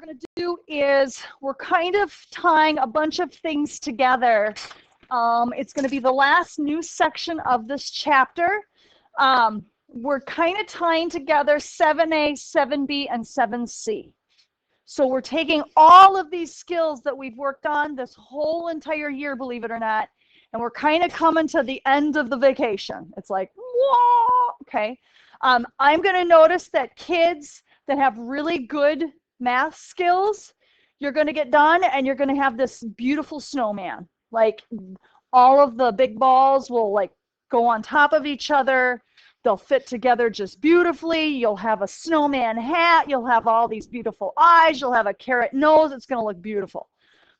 going to do is we're kind of tying a bunch of things together. It's going to be the last new section of this chapter. We're kind of tying together 7A, 7B, and 7C. So we're taking all of these skills that we've worked on this whole entire year, believe it or not, and we're kind of coming to the end of the vacation. It's like, whoa, okay. I'm going to notice that kids that have really good math skills, you're going to get done and you're going to have this beautiful snowman. Like all of the big balls will like go on top of each other. They'll fit together just beautifully. You'll have a snowman hat. You'll have all these beautiful eyes. You'll have a carrot nose. It's going to look beautiful.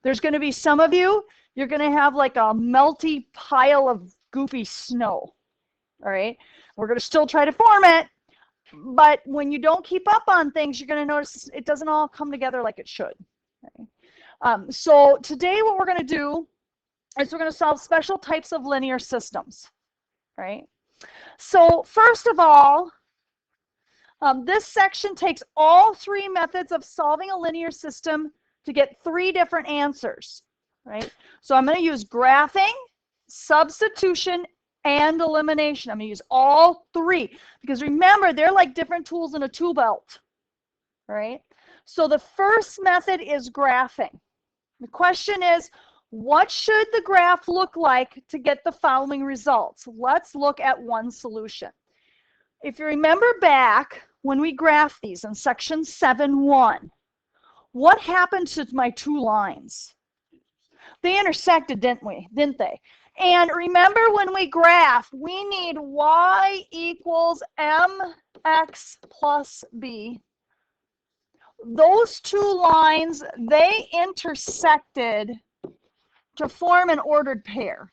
There's going to be some of you, you're going to have like a melty pile of goofy snow. All right. We're going to still try to form it. But when you don't keep up on things, you're going to notice it doesn't all come together like it should. Okay? So today what we're going to do is we're going to solve special types of linear systems. Right? So first of all, this section takes all three methods of solving a linear system to get three different answers. Right? So I'm going to use graphing, substitution, and elimination. I'm going to use all three because remember, they're like different tools in a tool belt. All right? So the first method is graphing. The question is, what should the graph look like to get the following results? Let's look at one solution. If you remember back when we graphed these in section 7.1, what happened to my two lines? They intersected, didn't they? And remember when we graph, we need y equals mx plus b. Those two lines, they intersected to form an ordered pair.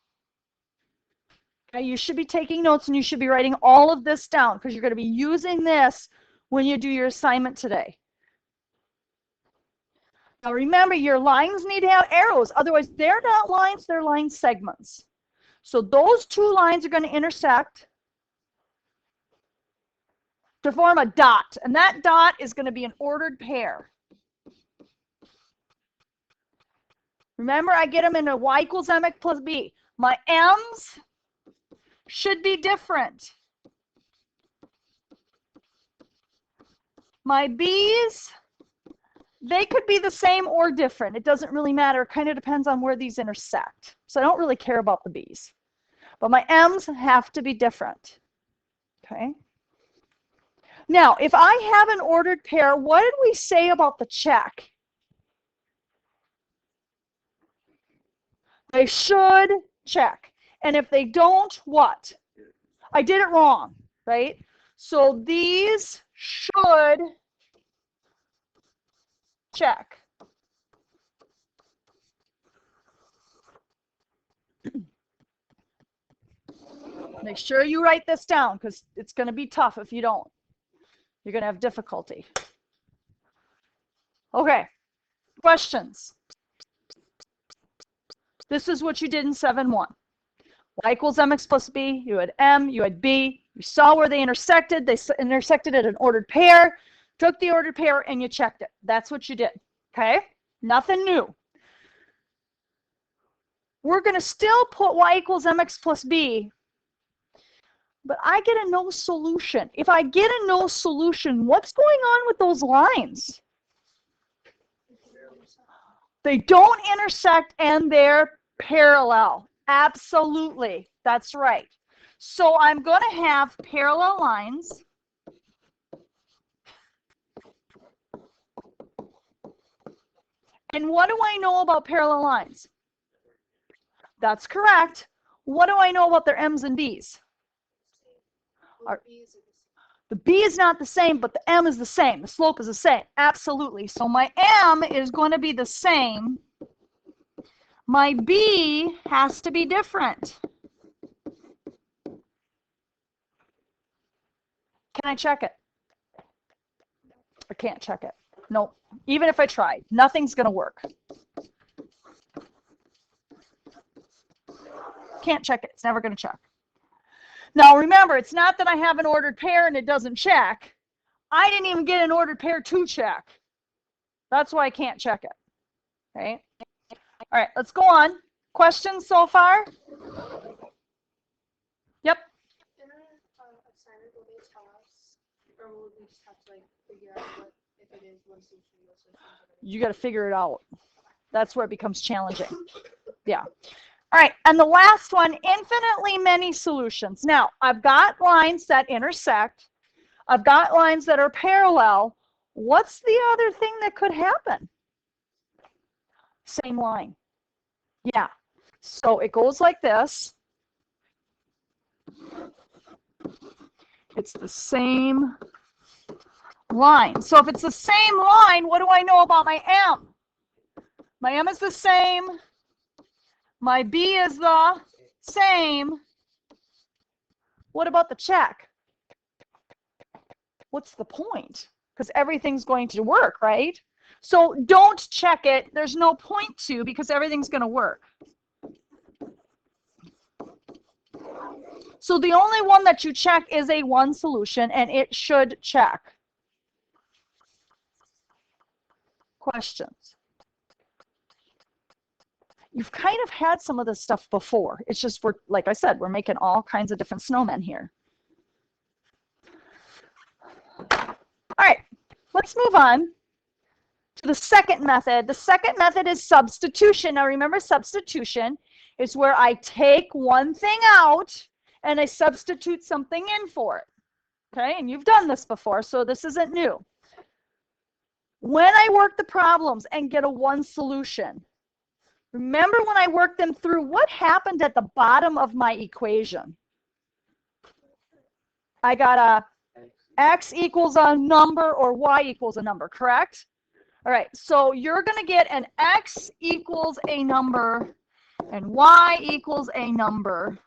Okay, you should be taking notes and you should be writing all of this down because you're going to be using this when you do your assignment today. Now remember, your lines need to have arrows. Otherwise, they're not lines, they're line segments. So those two lines are going to intersect to form a dot. And that dot is going to be an ordered pair. Remember, I get them in a y equals mx plus b. My m's should be different. My b's, they could be the same or different. It doesn't really matter. It kind of depends on where these intersect. So I don't really care about the b's. But my m's have to be different. Okay? Now, if I have an ordered pair, what did we say about the check? They should check. And if they don't, what? I did it wrong, right? So these should check. Make sure you write this down because it's going to be tough if you don't. You're going to have difficulty. Okay, questions. This is what you did in 7.1. Y equals mx plus b. You had m, you had b. You saw where they intersected. They intersected at an ordered pair. Took the ordered pair and you checked it. That's what you did. Okay? Nothing new. We're going to still put y equals mx plus b, but I get a no solution. If I get a no solution, what's going on with those lines? They don't intersect and they're parallel. Absolutely. That's right. So I'm going to have parallel lines. And what do I know about parallel lines? That's correct. What do I know about their m's and b's? The b is not the same, but the m is the same. The slope is the same. Absolutely. So my m is going to be the same. My b has to be different. Can I check it? I can't check it. Nope. Even if I tried, nothing's going to work. Can't check it. It's never going to check. Now remember, it's not that I have an ordered pair and it doesn't check. I didn't even get an ordered pair to check. That's why I can't check it. Okay. All right, let's go on. Questions so far? Yep. In our assignment, will they tell us, or will we just have to like figure out what if it is one solution, no solution? You got to figure it out. That's where it becomes challenging. Yeah. All right, and the last one, infinitely many solutions. Now, I've got lines that intersect. I've got lines that are parallel. What's the other thing that could happen? Same line. Yeah. So it goes like this. It's the same line. So if it's the same line, what do I know about my M? My M is the same. My B is the same. What about the check? What's the point? Because everything's going to work, right? So don't check it. There's no point to, because everything's going to work. So the only one that you check is a one solution, and it should check. Questions? You've kind of had some of this stuff before. It's just, like I said, we're making all kinds of different snowmen here. All right, let's move on to the second method. The second method is substitution. Now remember, substitution is where I take one thing out and I substitute something in for it. Okay, and you've done this before, so this isn't new. When I work the problems and get a one solution, remember when I worked them through, what happened at the bottom of my equation? I got a x equals a number or y equals a number, correct? All right, so you're going to get an x equals a number and y equals a number.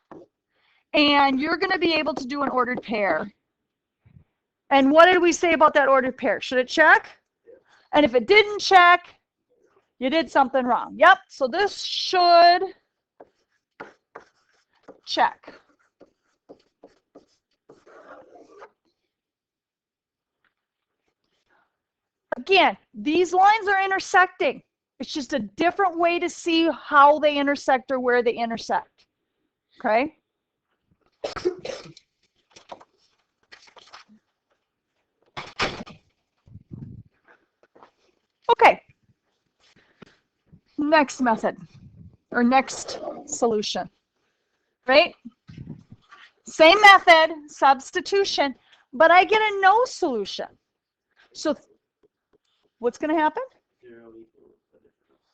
And you're going to be able to do an ordered pair. And what did we say about that ordered pair? Should it check? And if it didn't check, you did something wrong. Yep, so this should check. Again, these lines are intersecting. It's just a different way to see how they intersect or where they intersect. Okay? Okay. Next method, or next solution, right? Same method, substitution, but I get a no solution. So what's going to happen?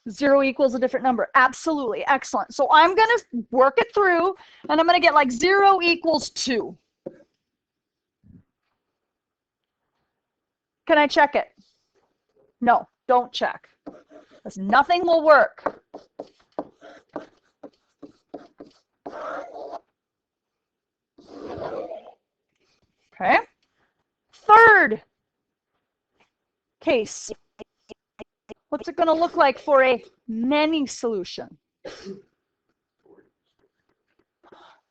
0 equals a different number. Absolutely. Excellent. So I'm going to work it through, and I'm going to get like 0 equals 2. Can I check it? No, don't check. Because nothing will work. Okay. Third case. What's it going to look like for a many solution?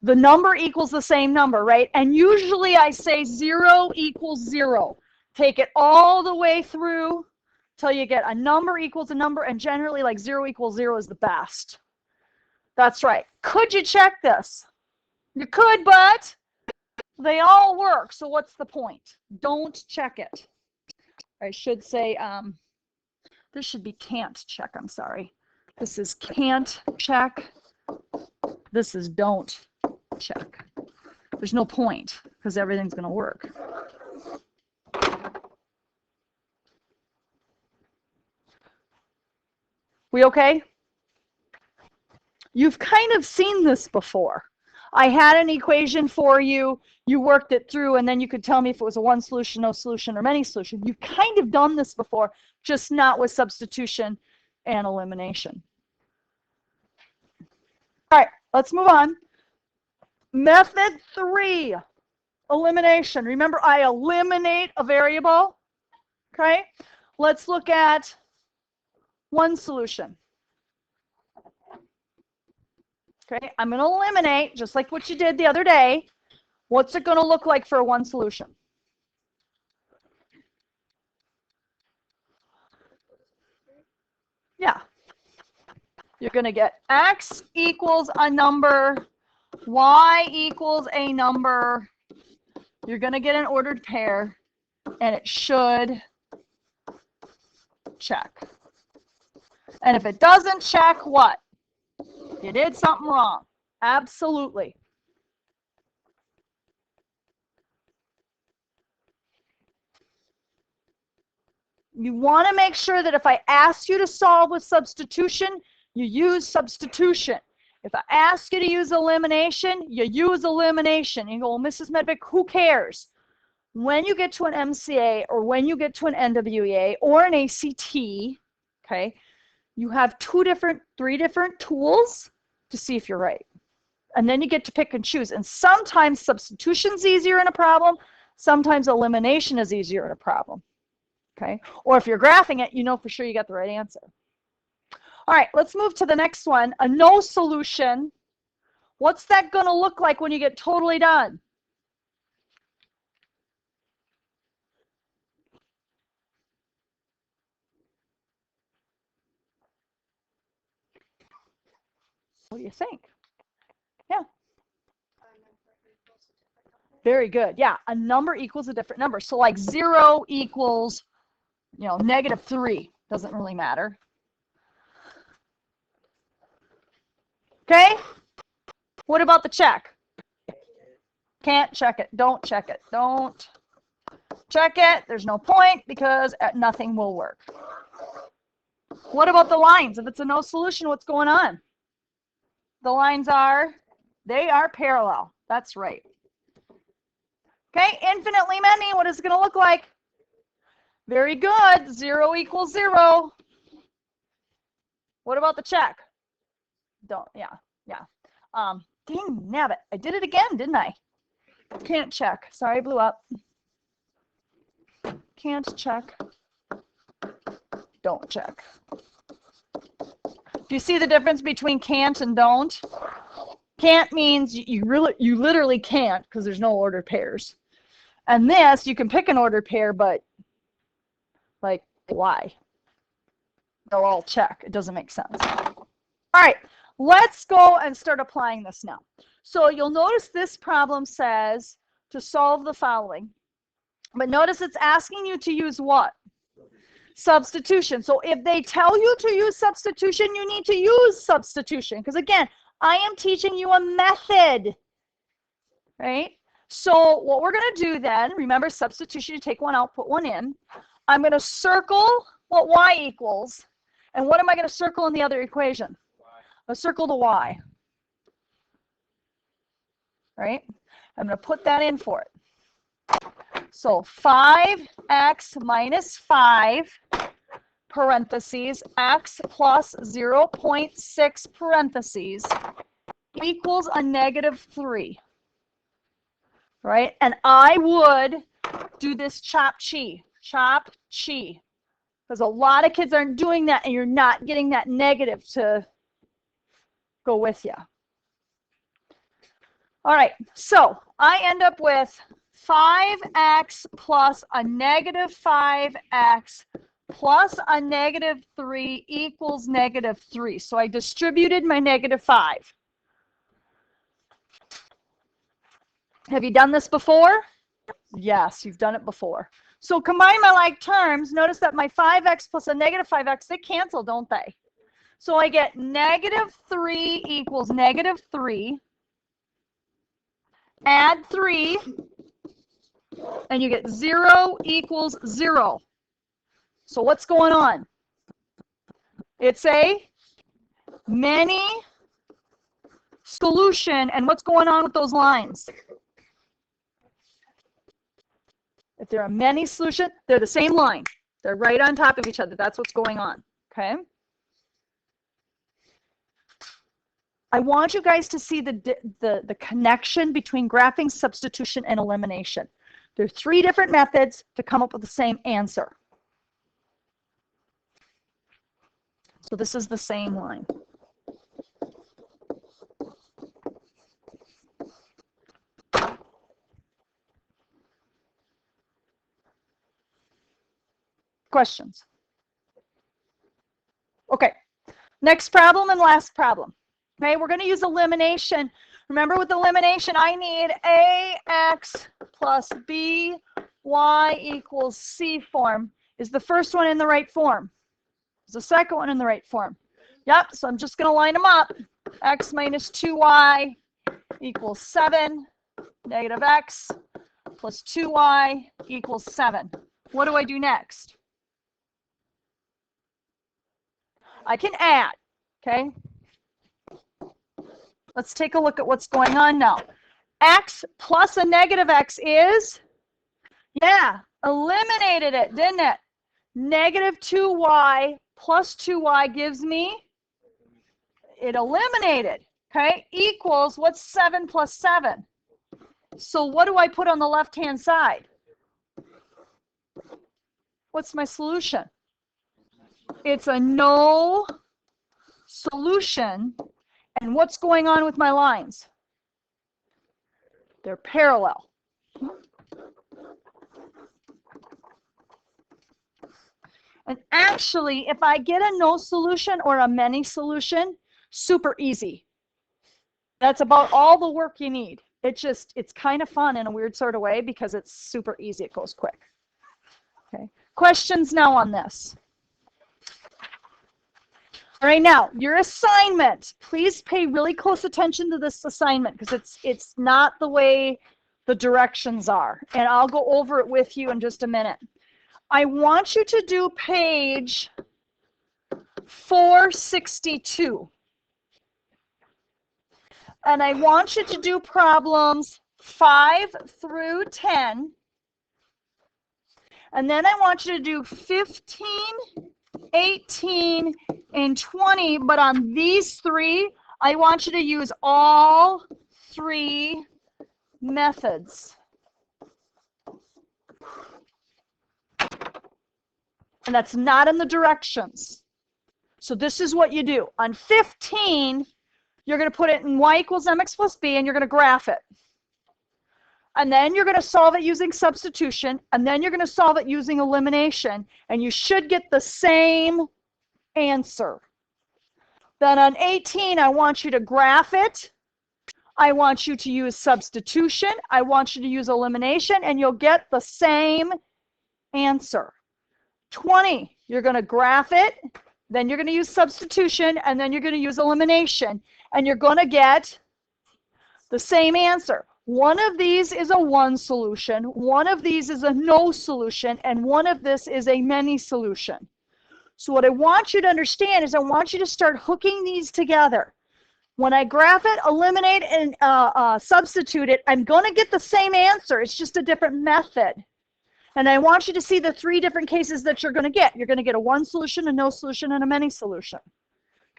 The number equals the same number, right? And usually I say 0 equals 0. Take it all the way through till you get a number equals a number, and generally like 0 equals 0 is the best. That's right. Could you check this? You could, but they all work, so what's the point? Don't check it. I should say, this should be can't check, I'm sorry. This is can't check. This is don't check. There's no point, because everything's going to work. We okay? You've kind of seen this before. I had an equation for you, you worked it through, and then you could tell me if it was a one solution, no solution, or many solution. You've kind of done this before, just not with substitution and elimination. All right, let's move on. Method 3, elimination. Remember, I eliminate a variable. Okay, let's look at one solution. Okay, I'm going to eliminate, just like what you did the other day. What's it going to look like for a one solution? Yeah. You're going to get x equals a number, y equals a number. You're going to get an ordered pair, and it should check. And if it doesn't check, what? You did something wrong. Absolutely. You want to make sure that if I ask you to solve with substitution, you use substitution. If I ask you to use elimination, you use elimination. You go, well, Mrs. Medvick, who cares? When you get to an MCA or when you get to an NWEA or an ACT, okay, you have three different tools to see if you're right. And then you get to pick and choose. And sometimes substitution's easier in a problem. Sometimes elimination is easier in a problem. Okay, or if you're graphing it, you know for sure you got the right answer. All right, let's move to the next one. A no solution. What's that going to look like when you get totally done? What do you think? Yeah. Very good. Yeah, a number equals a different number. So like 0 equals, -3. Doesn't really matter. Okay? What about the check? Can't check it. Don't check it. Don't check it. There's no point because nothing will work. What about the lines? If it's a no solution, what's going on? The lines they are parallel. That's right. Okay, infinitely many. What is it going to look like? Very good. 0 equals 0. What about the check? Yeah. Dang nabbit. I did it again, didn't I? Can't check. Sorry, I blew up. Can't check. Don't check. Do you see the difference between can't and don't? Can't means you literally can't because there's no ordered pairs. And this, you can pick an ordered pair, but like, why? They'll all check. It doesn't make sense. All right, let's go and start applying this now. So you'll notice this problem says to solve the following. But notice it's asking you to use what? Substitution. So if they tell you to use substitution, you need to use substitution. Because again, I am teaching you a method, right? So what we're going to do then, remember substitution, you take one out, put one in. I'm going to circle what y equals. And what am I going to circle in the other equation? I'll circle the y. Right? I'm going to put that in for it. So 5x minus 5 parentheses x plus 0.6 parentheses equals a -3. Right? And I would do this chop chi. Because a lot of kids aren't doing that and you're not getting that negative to go with you. All right, so I end up with 5x plus a -5x plus a -3 equals -3. So I distributed my -5. Have you done this before? Yes, you've done it before. So combine my like terms. Notice that my 5x plus a -5x, they cancel, don't they? So I get -3 equals -3. Add 3, and you get 0 equals 0. So what's going on? It's a many solution, and what's going on with those lines? If they're a many solution, they're the same line. They're right on top of each other. That's what's going on, okay? I want you guys to see the connection between graphing, substitution, and elimination. There are 3 different methods to come up with the same answer. So this is the same line. Questions? Okay, next problem and last problem. Okay, we're going to use elimination. Remember with elimination, I need ax plus by equals c form. Is the first one in the right form? Is the second one in the right form? Yep, so I'm just going to line them up. X minus 2y equals 7. Negative x plus 2y equals 7. What do I do next? I can add, okay? Let's take a look at what's going on now. X plus a negative x is, yeah, eliminated it, didn't it? Negative 2y plus 2y gives me, it eliminated, okay? Equals, what's 7 plus 7? So what do I put on the left-hand side? What's my solution? It's a no solution. And what's going on with my lines? They're parallel. And actually, if I get a no solution or a many solution, super easy. That's about all the work you need. It's kind of fun in a weird sort of way because it's super easy. It goes quick. Okay. Questions now on this? All right, now your assignment. Please pay really close attention to this assignment because it's not the way the directions are. And I'll go over it with you in just a minute. I want you to do page 462. And I want you to do problems 5 through 10. And then I want you to do 15, 18, and 20. But on these three, I want you to use all three methods. And that's not in the directions. So this is what you do. On 15, you're going to put it in y equals mx plus b, and you're going to graph it. And then you're going to solve it using substitution, and then you're going to solve it using elimination, and you should get the same answer. Then on 18, I want you to graph it. I want you to use substitution. I want you to use elimination, and you'll get the same answer. 20, you're going to graph it, then you're going to use substitution, and then you're going to use elimination, and you're going to get the same answer. One of these is a one solution, one of these is a no solution, and one of this is a many solution. So what I want you to understand is I want you to start hooking these together. When I graph it, eliminate, and substitute it, I'm going to get the same answer. It's just a different method. And I want you to see the three different cases that you're going to get. You're going to get a one solution, a no solution, and a many solution.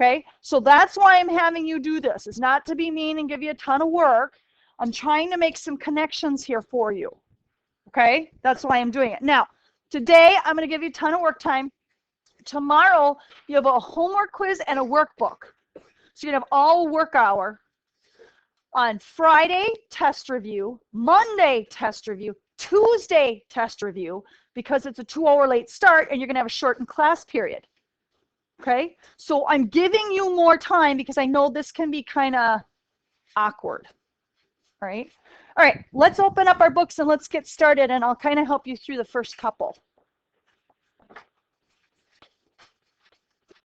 Okay, so that's why I'm having you do this. It's not to be mean and give you a ton of work. I'm trying to make some connections here for you. Okay, that's why I'm doing it. Now, today I'm going to give you a ton of work time. Tomorrow, you have a homework quiz and a workbook. So you're going to have all work hour. On Friday, test review. Monday, test review. Tuesday, test review, because it's a 2-hour late start and you're going to have a shortened class period. Okay, so I'm giving you more time because I know this can be kind of awkward. All right, let's open up our books and let's get started, and I'll kind of help you through the first couple.